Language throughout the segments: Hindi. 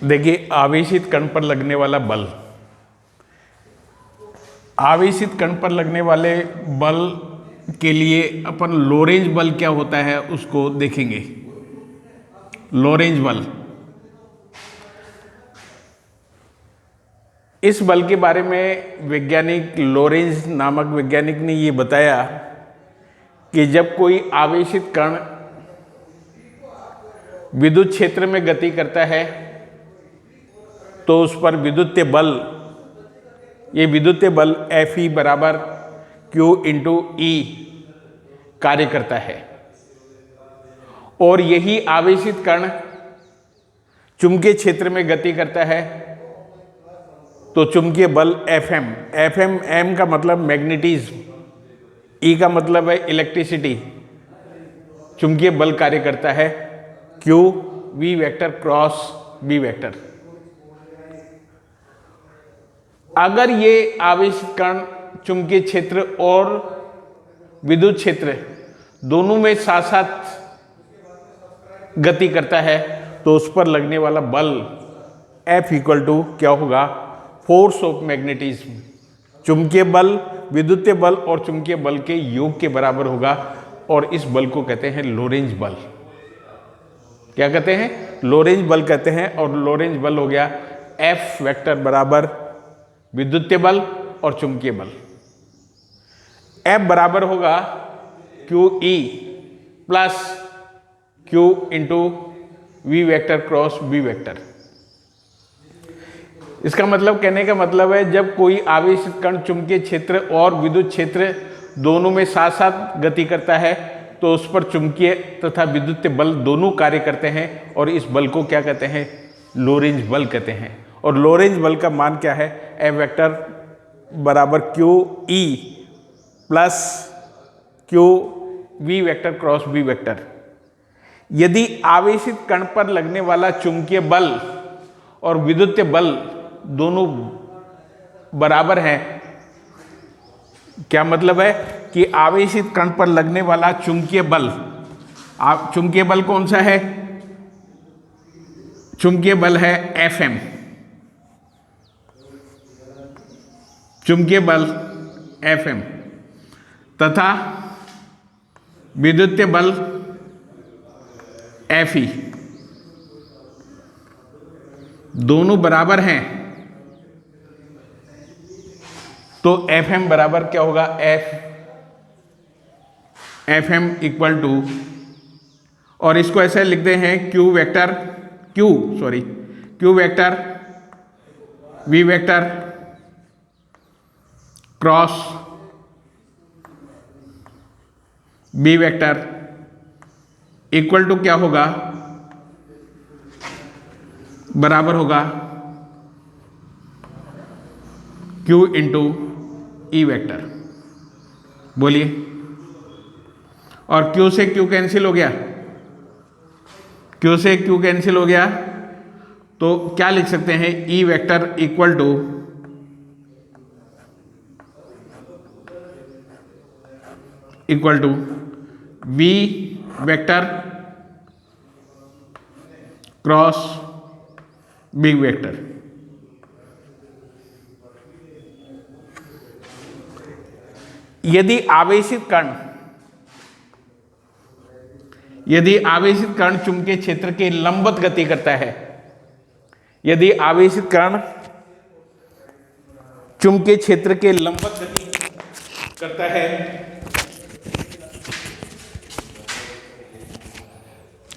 देखिए, आवेशित कण पर लगने वाला बल, आवेशित कण पर लगने वाले बल के लिए अपन लोरेंज बल क्या होता है उसको देखेंगे। लोरेंज बल, इस बल के बारे में वैज्ञानिक लोरेंज नामक वैज्ञानिक ने ये बताया कि जब कोई आवेशित कण विद्युत क्षेत्र में गति करता है तो उस पर विद्युतीय बल, ये विद्युतीय बल Fe बराबर Q इंटू ई कार्य करता है। और यही आवेशित कण चुंबकीय क्षेत्र में गति करता है तो चुंबकीय बल Fm, Fm m का मतलब मैग्नेटिज्म, ई का मतलब है इलेक्ट्रिसिटी, चुंबकीय बल कार्य करता है Q V vector cross B vector. अगर ये आवेशित कण चुंबकीय क्षेत्र और विद्युत क्षेत्र दोनों में साथ साथ गति करता है तो उस पर लगने वाला बल F इक्वल टू क्या होगा, फोर्स ऑफ मैग्नेटिज्म, चुंबकीय बल, विद्युतीय बल और चुंबकीय बल के योग के बराबर होगा। और इस बल को कहते हैं लोरेंज बल। क्या कहते हैं? लोरेंज बल कहते हैं। और लोरेंज बल हो गया F वेक्टर बराबर विद्युतीय बल और चुंबकीय बल। F बराबर होगा q E plus Q into v vector cross B vector. इसका मतलब, कहने का मतलब है, जब कोई आवेशित कण चुंबकीय क्षेत्र और विद्युत क्षेत्र दोनों में साथ साथ गति करता है तो उस पर चुंबकीय तथा विद्युतीय बल दोनों कार्य करते हैं और इस बल को क्या कहते हैं? लोरेंज बल कहते हैं। और लोरेंज बल का मान क्या है? F वेक्टर बराबर q E plus q v vector cross B vector. यदि आवेशित कण पर लगने वाला चुंबकीय बल और विद्युतीय बल दोनों बराबर हैं, क्या मतलब है कि आवेशित कण पर लगने वाला चुंबकीय बल, चुंबकीय बल कौन सा है? चुंबकीय बल है Fm, चुंबकीय बल Fm तथा विद्युतीय बल Fe, दोनों बराबर हैं तो Fm बराबर क्या होगा? Fm इक्वल टू, और इसको ऐसे लिखते हैं Q vector, Q vector V vector cross B vector equal to क्या होगा? बराबर होगा Q इंटू ई वेक्टर। बोलिए, और Q से Q कैंसिल हो गया, Q से Q कैंसिल हो गया तो क्या लिख सकते हैं? E vector equal to V vector cross B vector. यदि आवेशित कण चुंबकीय क्षेत्र के लंबवत गति करता है, यदि आवेशित कण चुंबकीय क्षेत्र के लंबवत गति करता है,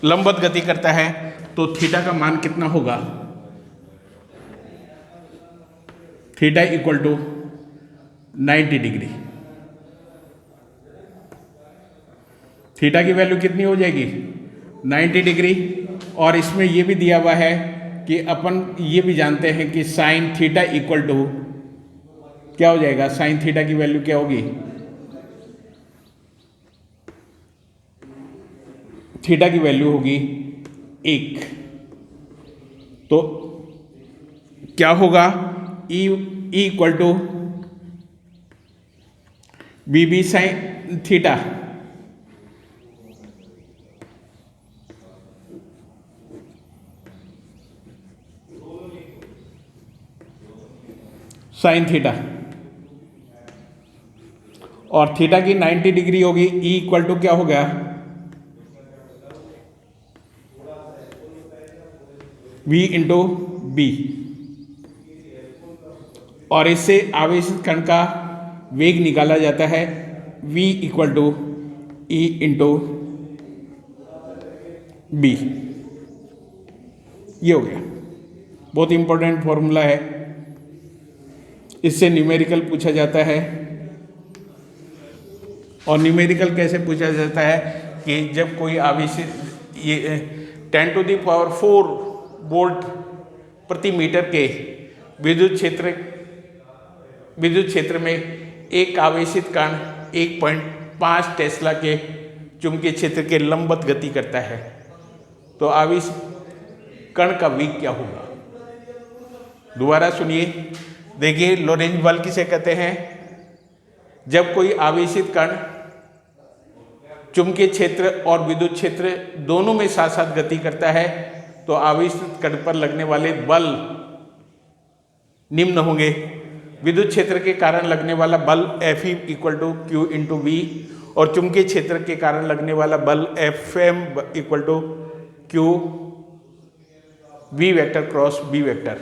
लंबवत गति करता है तो थीटा का मान कितना होगा? Theta equal to 90 degree. Theta की वैल्यू कितनी हो जाएगी? 90 डिग्री। और इसमें यह भी दिया हुआ है कि अपन ये भी जानते हैं कि साइन थीटा इक्वल टू क्या हो जाएगा? साइन थीटा की वैल्यू क्या होगी? थीटा की वैल्यू होगी 1। तो क्या होगा? E equal to B B sine theta. Sine theta, और थीटा की 90 डिग्री होगी, ई इक्वल टू क्या हो गया, v इंटू बी, और इससे आवेशित कण का वेग निकाला जाता है v equal to E into B. ये हो गया, बहुत इंपॉर्टेंट फॉर्मूला है, इससे न्यूमेरिकल पूछा जाता है। और न्यूमेरिकल कैसे पूछा जाता है कि जब कोई आवेशित ये 10⁴ वोल्ट प्रति मीटर के विद्युत क्षेत्र में एक आवेशित कण 1.5 टेस्ला के चुंबकीय क्षेत्र के लंबवत गति करता है, तो आवेशित कण का वेग क्या होगा। दोबारा सुनिए, देखिए लोरेंज बल किसे कहते हैं, जब कोई आवेशित कण चुंबकीय क्षेत्र और विद्युत क्षेत्र दोनों में साथ साथ गति करता है तो आवेशित कण पर लगने वाले बल निम्न होंगे। विद्युत क्षेत्र के कारण लगने वाला बल F equal to q into v, और चुंबकीय क्षेत्र के कारण लगने वाला बल FM equal to q v vector cross B vector.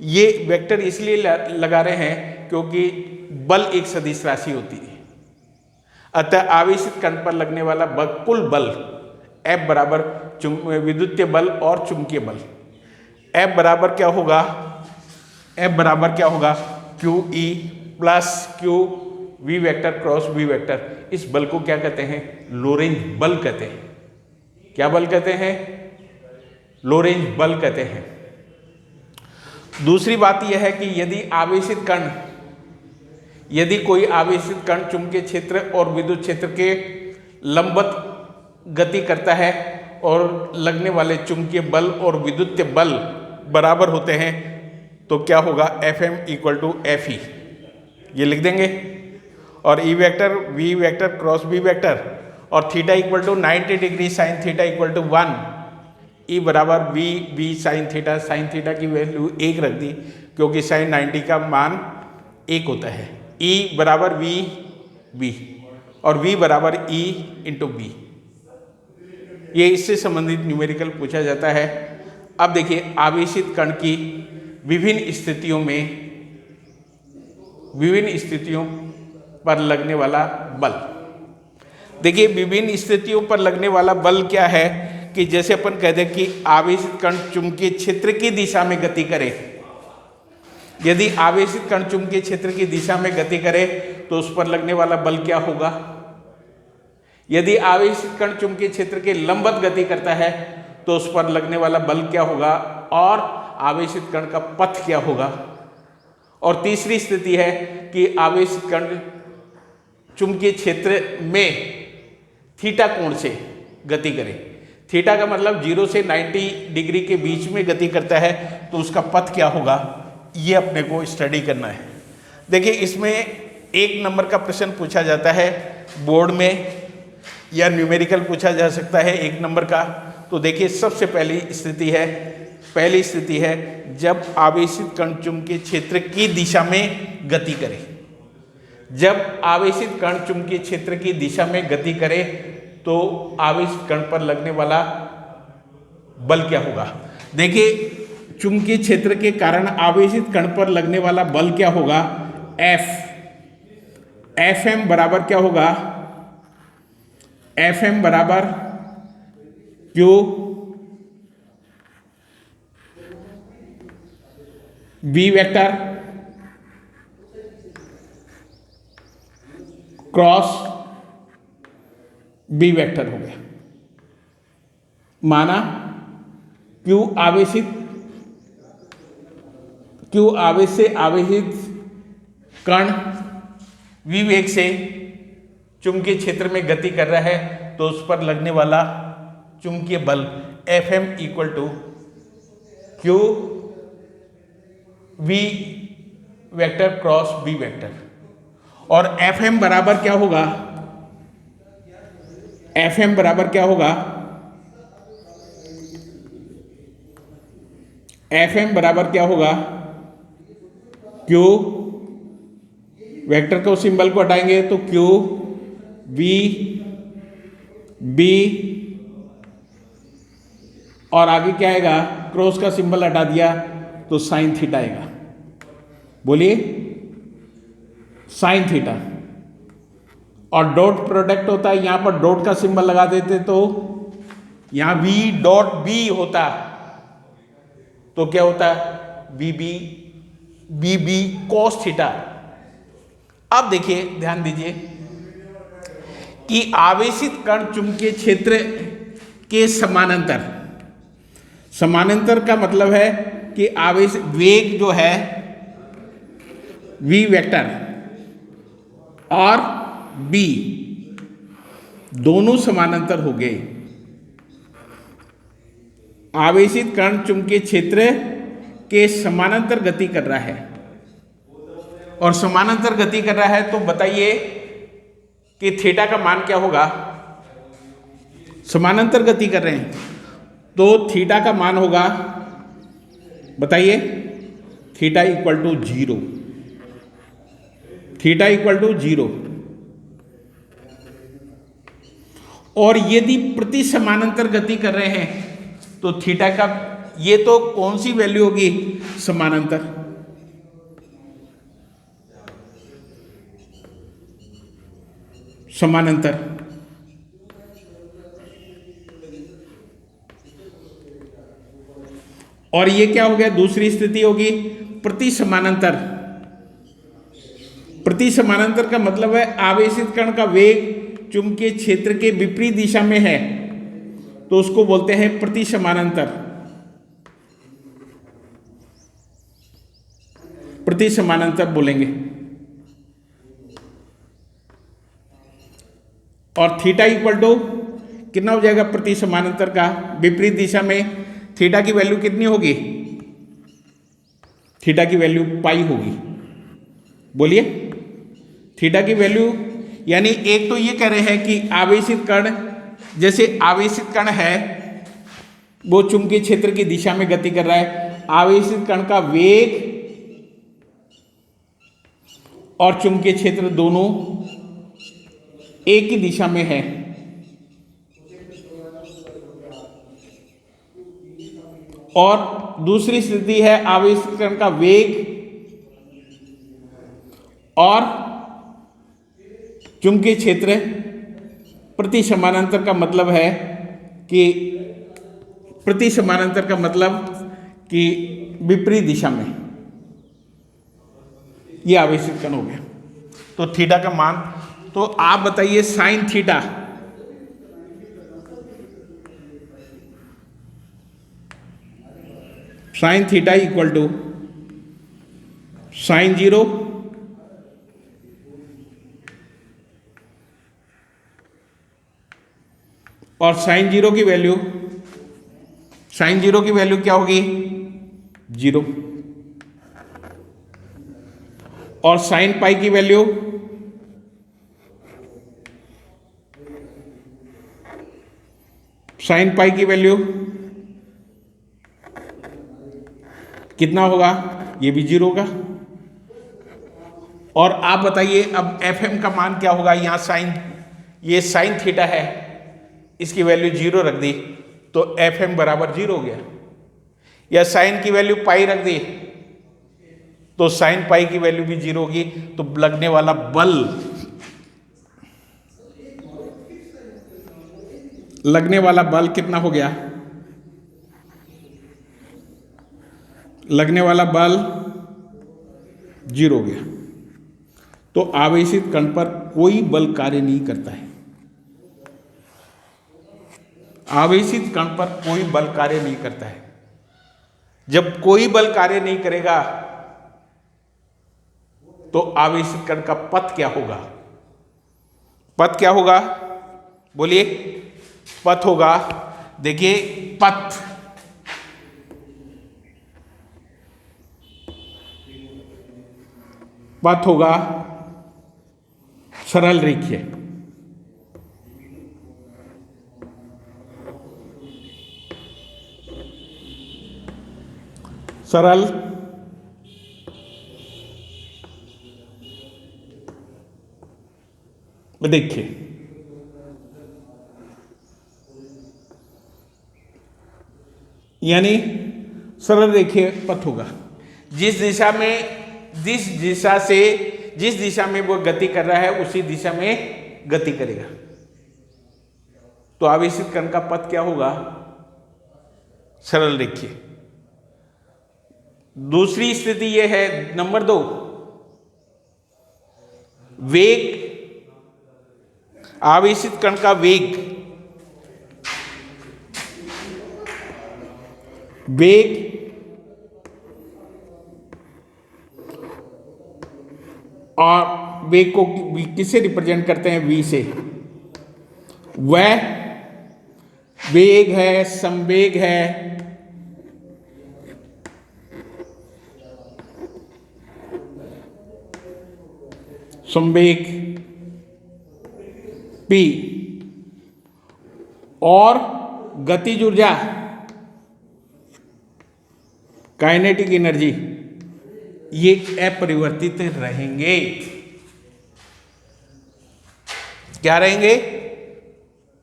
ये वेक्टर इसलिए लगा रहे हैं क्योंकि बल एक सदिश राशि होती है, अतः आवेशित कण पर लगने वाला कुल बल F बराबर विद्युतीय बल और चुंबकीय बल, F बराबर क्या होगा, F बराबर क्या होगा, q E plus q v vector cross B vector. इस बल को क्या कहते हैं, लोरेंज बल कहते हैं। क्या बल कहते हैं, लोरेंज बल कहते हैं। दूसरी बात यह है कि यदि कोई आवेशित कण चुंबकीय क्षेत्र और विद्युत क्षेत्र के लंबवत गति करता है और लगने वाले चुंबकीय बल और विद्युतीय बल बराबर होते हैं तो क्या होगा, FM इक्वल टू FE, ये लिख देंगे, और E vector V vector cross B vector, और theta equal to 90 degree sine theta equal to 1, E बराबर V साइन थीटा की वैल्यू 1 रख दी क्योंकि साइन 90 का मान 1 होता है। E बराबर V और V बराबर E इंटू बी, ये इससे संबंधित न्यूमेरिकल पूछा जाता है। अब देखिए आवेशित कण की विभिन्न स्थितियों पर लगने वाला बल। देखिए विभिन्न स्थितियों पर लगने वाला बल क्या है कि जैसे अपन कहते हैं कि आवेशित कण चुंबकीय क्षेत्र की दिशा में गति करे, यदि आवेशित कण चुंबकीय क्षेत्र की दिशा में गति करे तो उस पर लगने वाला बल क्या होगा। यदि आवेशित कण चुंबकीय क्षेत्र के लंबवत गति करता है तो उस पर लगने वाला बल क्या होगा और आवेशित कण का पथ क्या होगा। और तीसरी स्थिति है कि आवेशित कण चुंबकीय क्षेत्र में थीटा कोण से गति करे। थीटा का मतलब 0 से 90 डिग्री के बीच में गति करता है तो उसका पथ क्या होगा, ये अपने को स्टडी करना है। देखिए इसमें 1 नंबर का प्रश्न पूछा जाता है बोर्ड में, या न्यूमेरिकल पूछा जा सकता है 1 नंबर का। तो देखिए सबसे पहली स्थिति है जब आवेशित कण चुंबकीय क्षेत्र की दिशा में गति करे। जब आवेशित कण चुंबकीय क्षेत्र की दिशा में गति करे तो आवेशित कण पर लगने वाला बल क्या होगा। देखिए चुंबकीय क्षेत्र के कारण आवेशित कण पर लगने वाला बल क्या होगा, FM बराबर क्या होगा, FM बराबर q B vector cross B vector हो गया। माना क्यू आवेश से आवेशित कण वी वेग से चुंबकीय क्षेत्र में गति कर रहा है तो उस पर लगने वाला चुंबकीय बल FM equal to q v vector cross B vector. और FM बराबर क्या होगा, FM बराबर क्या होगा, FM बराबर क्या होगा, क्यू वेक्टर को सिंबल को हटाएंगे तो क्यू वी बी और आगे क्या आएगा, क्रॉस का सिंबल हटा दिया तो साइन थीटा आएगा। बोलिए साइन थीटा। और डॉट प्रोडक्ट होता है, यहां पर डॉट का सिंबल लगा देते तो यहां वी डॉट बी होता तो क्या होता, B B B B cos theta. अब देखिए ध्यान दीजिए कि आवेशित कण चुंबकीय क्षेत्र के समानांतर, समानांतर का मतलब है कि आवेश वेग जो है वी वेक्टर और बी दोनों समानांतर हो गए। आवेशित कण चुंबकीय क्षेत्र के समानांतर गति कर रहा है और समानांतर गति कर रहा है तो बताइए कि थीटा का मान क्या होगा। समानांतर गति कर रहे हैं तो थीटा का मान होगा, बताइए, theta equal to 0, theta equal to 0। और यदि प्रति समानांतर गति कर रहे हैं तो थीटा का ये तो कौन सी वैल्यू होगी, समानांतर। समानांतर और ये क्या हो गया, दूसरी स्थिति होगी प्रति समानांतर। प्रति समानांतर का मतलब है आवेशित कण का वेग चुंबकीय क्षेत्र के विपरीत दिशा में है तो उसको बोलते हैं प्रति समानांतर। प्रति समानांतर बोलेंगे। और थीटा इक्वल टू कितना हो जाएगा, प्रति समानांतर का विपरीत दिशा में थीटा की वैल्यू कितनी होगी, थीटा की वैल्यू पाई होगी। बोलिए थीटा की वैल्यू, यानी एक तो ये कह रहे हैं कि आवेशित कण, जैसे आवेशित कण है वो चुंबकीय क्षेत्र की दिशा में गति कर रहा है, आवेशित कण का वेग और चुंबकीय क्षेत्र दोनों एक ही दिशा में है। और दूसरी स्थिति है आवेशित कण का वेग और चुंबकीय क्षेत्र प्रति समानांतर का मतलब है कि प्रति समानांतर का मतलब कि विपरीत दिशा में, ये आवेशित कण हो गया। तो थीटा का मान, तो आप बताइए sine theta, sine theta equal to sine 0 और साइन 0 की वैल्यू, साइन 0 की वैल्यू क्या होगी, 0। और साइन पाई की वैल्यू, साइन पाई की वैल्यू कितना होगा, ये भी 0 होगा। और आप बताइए अब एफ एम का मान क्या होगा, यहां साइन, ये साइन थीटा है, इसकी वैल्यू 0 रख दी तो एफ एम बराबर 0 हो गया। या साइन की वैल्यू पाई रख दी तो साइन पाई की वैल्यू भी 0 होगी। तो लगने वाला बल, लगने वाला बल कितना हो गया, लगने वाला बल 0 हो गया। तो आवेशित कण पर कोई बल कार्य नहीं करता है, आवेशित कण पर कोई बल कार्य नहीं करता है। जब कोई बल कार्य नहीं करेगा तो आवेशित कण का पथ क्या होगा, पथ क्या होगा, बोलिए, पथ होगा, देखिए पथ, पथ होगा सरल रेखीय। सरल देखिए, यानी सरल रेखीय पथ होगा। जिस दिशा में वो गति कर रहा है उसी दिशा में गति करेगा। तो आवेशित कण का पथ क्या होगा? सरल रेखीय। दूसरी स्थिति यह है, नंबर 2, वेग, आवेशित कण का वेग और वेग को किससे रिप्रेजेंट करते हैं? v से। वह वेग है, संवेग है, संवेग p, और गतिज ऊर्जा, काइनेटिक एनर्जी, ये अपरिवर्तित रहेंगे। क्या रहेंगे?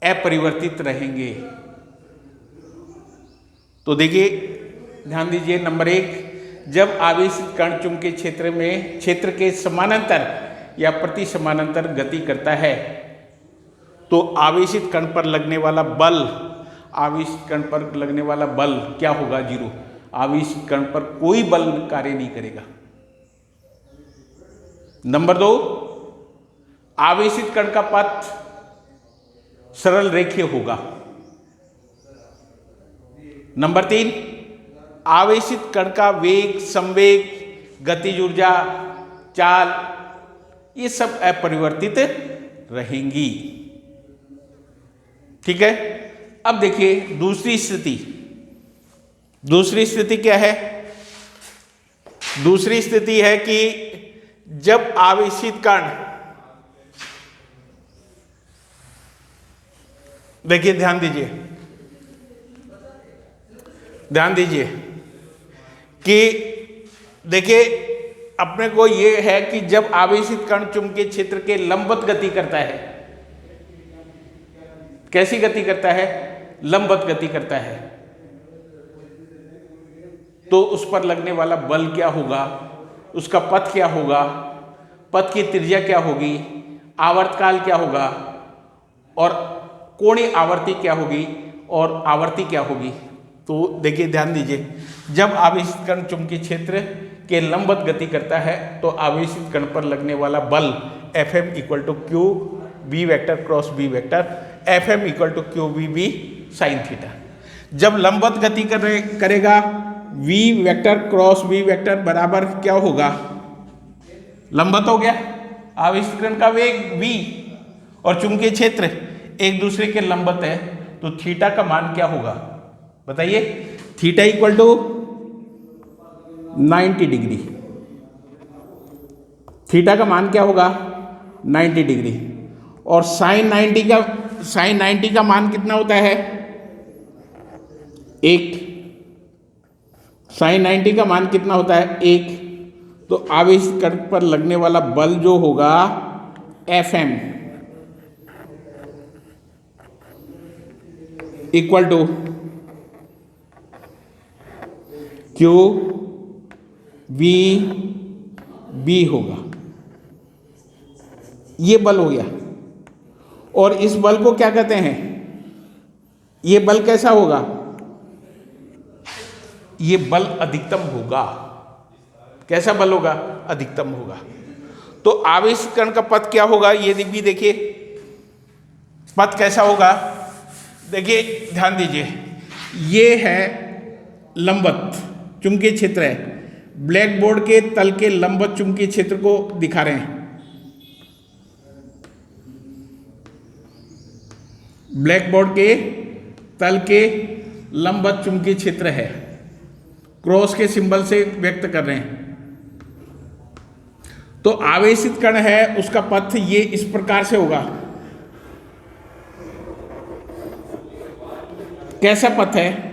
अपरिवर्तित रहेंगे। तो देखिए, ध्यान दीजिए, नंबर 1, जब आवेशित कण चुंबकीय क्षेत्र के समानांतर या प्रति समानांतर गति करता है तो आवेशित कण पर लगने वाला बल क्या होगा? 0। आवेशित कण पर कोई बल कार्य नहीं करेगा। नंबर 2, आवेशित कण का पथ सरल रेखीय होगा। नंबर 3, आवेशित कण का वेग, संवेग, गतिज ऊर्जा, चाल, ये सब अपरिवर्तित रहेंगी। ठीक है। अब देखिए दूसरी स्थिति क्या है? दूसरी स्थिति है कि जब आवेशित कण, देखिए ध्यान दीजिए कि देखिए अपने को ये है कि जब आवेशित कण चुंबकीय क्षेत्र के लंबवत गति करता है, कैसी गति करता है? लंबवत गति करता है, तो उस पर लगने वाला बल क्या होगा? उसका पथ क्या होगा? पथ की त्रिज्या क्या होगी? आवर्तकाल क्या होगा? और कोणीय आवर्ती क्या होगी? और आवर्ती क्या होगी? तो देखिए ध्यान दीजिए, जब आवेशित कण चुंबकीय क्षेत्र के लंबवत गति करता है तो आवेशित कण पर लगने वाला बल Fm = q v vector cross b vector, Fm = q v b sin theta. जब लंबवत गति करेगा v vector cross b vector बराबर क्या होगा? लंबवत हो गया, आवेशित कण का वेग v और चुंबकीय क्षेत्र एक दूसरे के लंबवत है, तो थीटा का मान क्या होगा? बताइए। Theta = 90 degree. थीटा का मान क्या होगा? 90 डिग्री। और साइन 90 का मान कितना होता है? 1। साइन 90 का मान कितना होता है? 1। तो आवेशित कण पर लगने वाला बल जो होगा Fm = q v b होगा। ये बल हो गया। और इस बल को क्या कहते हैं? ये बल कैसा होगा? ये बल अधिकतम होगा। कैसा बल होगा? अधिकतम होगा। तो आवेशित कण का पथ क्या होगा? ये भी देखिए, पथ कैसा होगा? देखिए ध्यान दीजिए, ये है लंबवत चुंबकीय क्षेत्र है, ब्लैक बोर्ड के तल के लंबवत चुंबकीय क्षेत्र को दिखा रहे हैं। ब्लैक बोर्ड के तल के लंबवत चुंबकीय क्षेत्र है, क्रॉस के सिंबल से व्यक्त कर रहे हैं। तो आवेशित कण है, उसका पथ ये इस प्रकार से होगा। कैसा पथ है?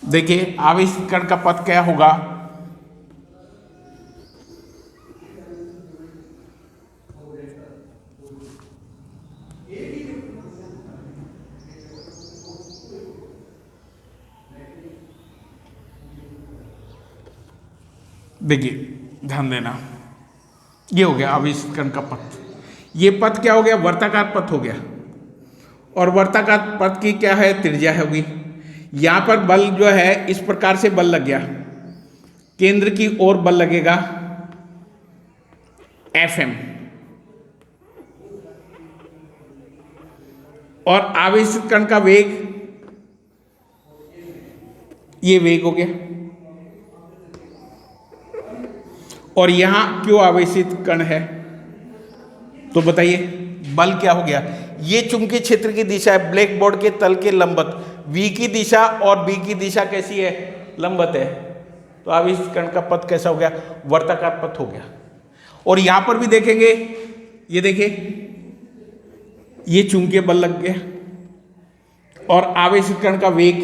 देखिए आवेशित कण का पथ क्या होगा? देखिए ध्यान देना, ये हो गया आवेशित कण का पथ। ये पथ क्या हो गया? वर्ताकार पथ हो गया। और वर्ताकार पथ की क्या है? त्रिज्या होगी। यहां पर बल जो है इस प्रकार से बल लग गया, केंद्र की ओर बल लगेगा Fm, और आवेशित कण का वेग, ये वेग हो गया। और यहां क्यों आवेशित कण है? तो बताइए बल क्या हो गया? ये चुंबकीय क्षेत्र की दिशा है ब्लैक बोर्ड के तल के लंबवत, v की दिशा और b की दिशा कैसी है? लंबवत है। तो आवेशित कण का पथ कैसा हो गया? वर्ताकार पथ हो गया। और यहां पर भी देखेंगे, ये देखिए ये चुंबकीय बल लग गया और आवेशित कण का वेग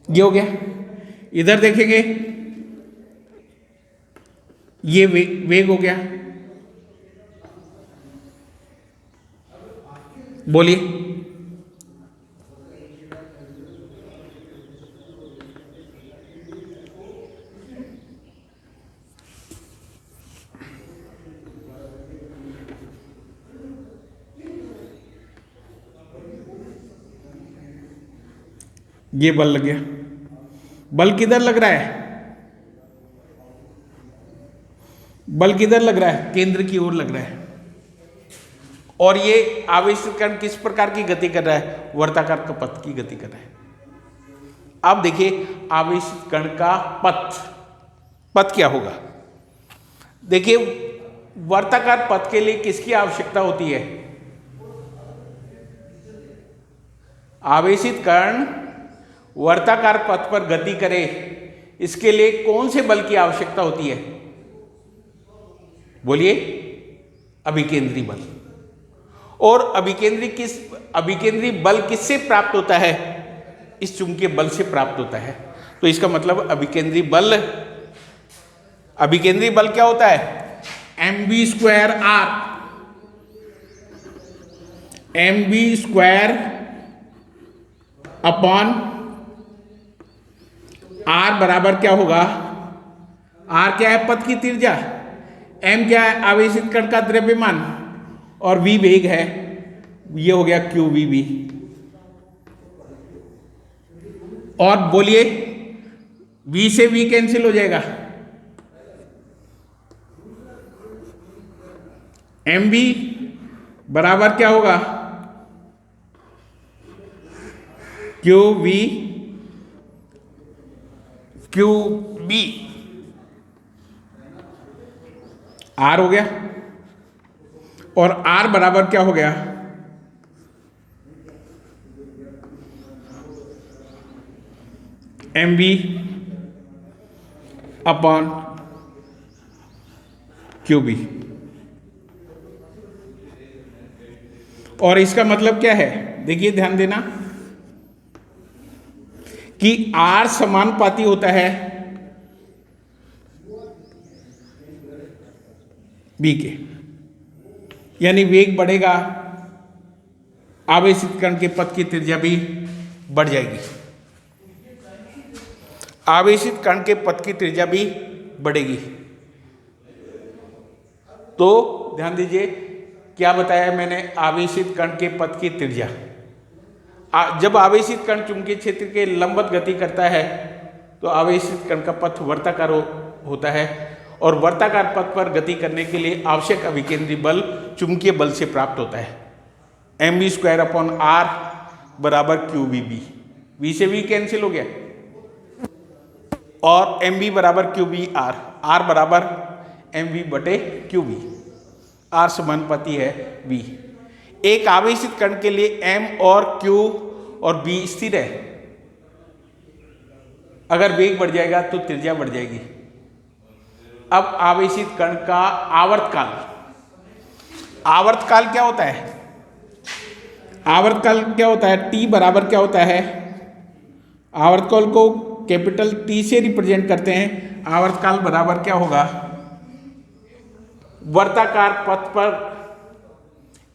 ये हो गया। इधर देखेंगे ये वेग हो गया। बोलिए, ये बल लग गया। बल किधर लग रहा है? बल किधर लग रहा है? केंद्र की ओर लग रहा है। और ये आवेशित कण किस प्रकार की गति कर रहा है? वर्ताकार का पथ की गति कर रहा है। अब देखिए आवेशित कण का पथ क्या होगा? देखिए वर्ताकार पथ के लिए किसकी आवश्यकता होती है? आवेशित कण वर्ताकार पथ पर गति करे, इसके लिए कौन से बल की आवश्यकता होती है? बोलिए, अभिकेंद्री बल। और अभिकेंद्री बल किससे प्राप्त होता है? इस चुंबकीय बल से प्राप्त होता है। तो इसका मतलब अभिकेंद्री बल क्या होता है? mv² अपॉन R बराबर क्या होगा? R क्या है? पथ की त्रिज्या। m क्या है? आवेशित कण का द्रव्यमान। और v वेग है, ये हो गया qvb। और बोलिए v से v कैंसिल हो जाएगा, mv बराबर क्या होगा? qb R हो गया। और R बराबर क्या हो गया? mv upon qb। और इसका मतलब क्या है? देखिए ध्यान देना कि R समानुपाती होता है B के, यानी वेग बढ़ेगा, आवेशित कण के पथ की त्रिज्या भी बढ़ जाएगी। आवेशित कण के पथ की त्रिज्या भी बढ़ेगी। तो ध्यान दीजिए क्या बताया मैंने? आवेशित कण के पथ की त्रिज्या। जब आवेशित कण चुंबकीय क्षेत्र के लंबवत गति करता है तो आवेशित कण का पथ वर्ताकार होता है। और वर्ताकार पथ पर गति करने के लिए आवश्यक अभिकेंद्री बल चुंबकीय बल से प्राप्त होता है। mv² अपॉन R बराबर qvb। v से v कैंसिल हो गया और mv बराबर qb/r, R बराबर mv बटे qb। R समानुपाती है v। एक आवेशित कण के लिए m और q और b स्थिर है। अगर वेग बढ़ जाएगा तो त्रिज्या बढ़ जाएगी। अब आवेशित कण का आवर्तकाल क्या होता है? आवर्तकाल क्या होता है? t बराबर क्या होता है? आवर्तकाल को कैपिटल T से रिप्रेजेंट करते हैं। आवर्तकाल बराबर क्या होगा? वर्ताकार पथ पर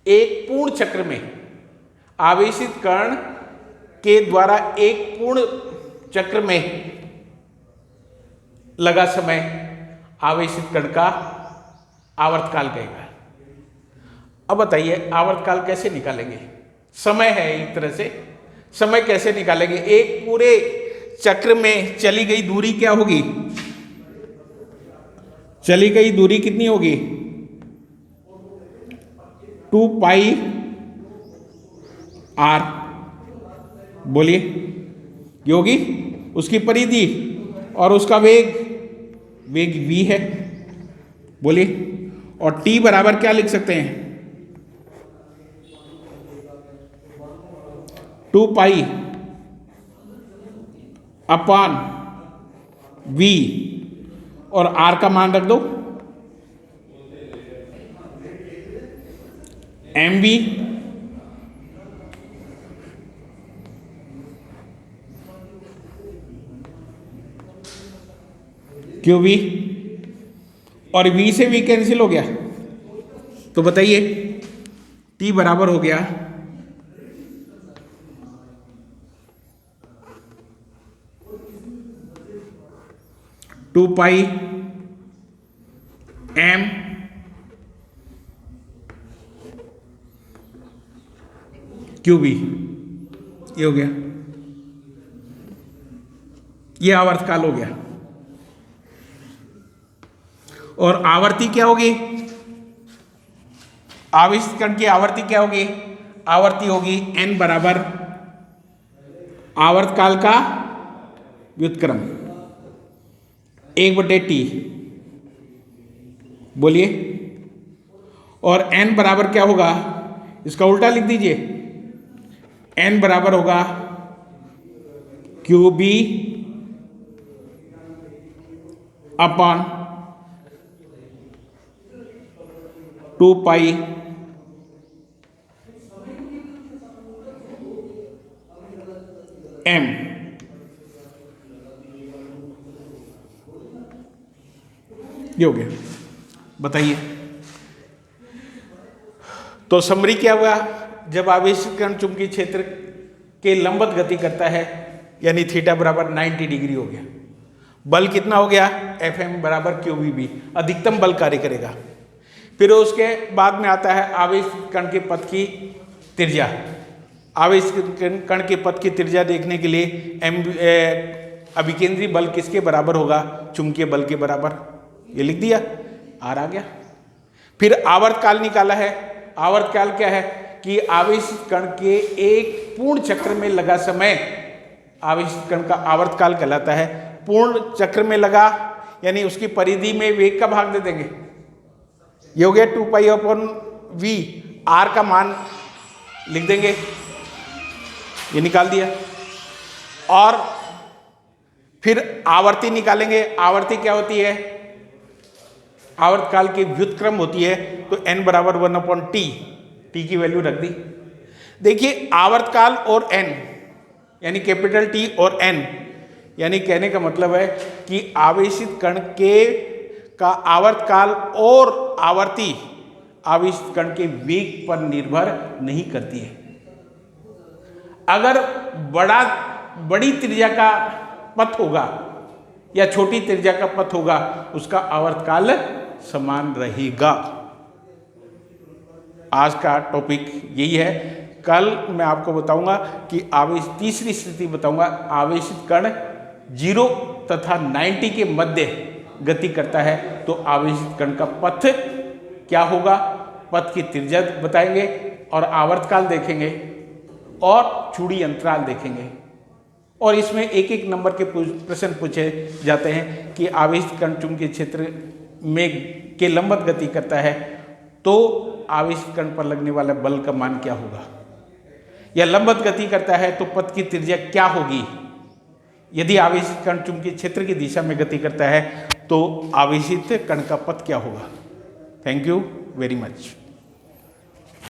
एक पूर्ण चक्र में आवेशित कण के द्वारा एक पूर्ण चक्र में लगा समय आवेशित कण का आवर्तकाल कहेगा। अब बताइए आवर्तकाल कैसे निकालेंगे? समय है एक तरह से, समय कैसे निकालेंगे? एक पूरे चक्र में चली गई दूरी क्या होगी? चली गई दूरी कितनी होगी? 2 पाई r, बोलिए, ये होगी उसकी परिधि और उसका वेग v है, बोलिए। और t बराबर क्या लिख सकते हैं? 2 पाई अपान v और r का मान रख दो mv qv, और v से v कैंसिल हो गया, तो बताइए t बराबर हो गया 2 पाई m qv, ये हो गया, ये आवर्तकाल हो गया। और आवर्ती क्या होगी? आवेशित कण की आवर्ती क्या होगी? आवर्ती होगी n बराबर आवर्तकाल का व्युत्क्रम 1/t, बोलिए। और n बराबर क्या होगा? इसका उल्टा लिख दीजिए, n बराबर होगा qb अपॉन 2 पाई m, ये हो गया। बताइए तो समरी क्या हुआ? जब आवेशित कण चुंबकीय क्षेत्र के लंबवत गति करता है यानी थीटा बराबर 90 डिग्री हो गया। बल कितना हो गया? Fm बराबर QVB, अधिकतम बल कार्य करेगा। फिर उसके बाद में आता है आवेशित कण के पथ की त्रिज्या। आवेशित कण के पथ की त्रिज्या देखने के लिए अभिकेंद्री बल किसके बराबर होगा? चुंबकीय बल के बराबर, ये लिख दिया, आर आ गया। फिर आवर्तकाल निकाला है। आवर्तकाल क्या है कि आवेशित कण के एक पूर्ण चक्र में लगा समय आवेशित कण का आवर्तकाल कहलाता है। पूर्ण चक्र में लगा यानी उसकी परिधि में वेग का भाग दे देंगे, ये हो गया 2 पाई अपॉन v, r का मान लिख देंगे, ये निकाल दिया। और फिर आवर्ती निकालेंगे। आवर्ती क्या होती है? आवर्तकाल की व्युत्क्रम होती है, तो n बराबर 1/t, t की वैल्यू रख दी। देखिए आवर्तकाल और n यानी कैपिटल T और n, यानी कहने का मतलब है कि आवेशित कण के का आवर्तकाल और आवर्ती आवेशित कण के वेग पर निर्भर नहीं करती है। अगर बड़ी त्रिज्या का पथ होगा या छोटी त्रिज्या का पथ होगा, उसका आवर्तकाल समान रहेगा। आज का टॉपिक यही है। कल मैं आपको बताऊंगा कि तीसरी स्थिति बताऊंगा, आवेशित कण 0 तथा 90 के मध्य गति करता है, तो आवेशित कण का पथ क्या होगा, पथ की त्रिज्या बताएंगे और आवर्तकाल देखेंगे और चूड़ी अंतराल देखेंगे। और इसमें एक एक नंबर के प्रश्न पूछे जाते हैं कि आवेशित कण चुंबकीय क्षेत्र में के लंबवत गति करता है, तो आवेशित कण पर लगने वाला बल का मान क्या होगा, या लंबवत गति करता है तो पथ की त्रिज्या क्या होगी। यदि आवेशित कण चुंबकीय क्षेत्र की दिशा में गति करता है तो आवेशित कण का पथ क्या होगा। Thank you very much.